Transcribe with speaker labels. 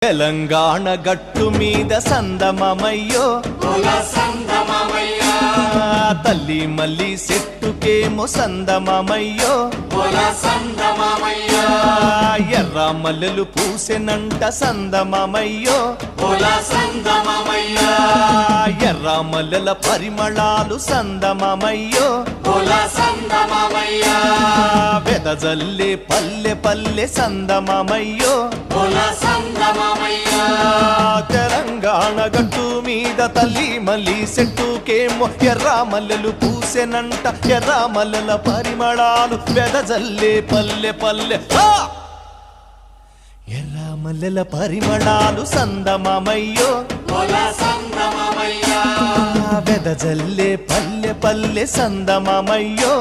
Speaker 1: తెలంగాణ గట్టు మీద సందమమయ్యో తల్లి మల్లి చెట్టుకేమో సందమమయ్యో ఎర్ర మల్లెలు పూసెనంట సందమమయ్యో ఎర్ర మల్లెల పరిమళాలు సందమమయ్యో వెదజల్లే పల్లె పల్లె సందమమయ్యో తెలంగాణ గట్టు మీద తల్లి మల్లి చెట్టుకేమో ఎర్ర మల్లెలు పూసెనంట ఎర్ర మల్లెల పరిమళాలు వెదజల్లే పల్లె పల్లె ఎర్ర మల్లెల పరిమళాలు సందమమయ్యో వెదజల్లే పల్లె పల్లె సందమమయ్యో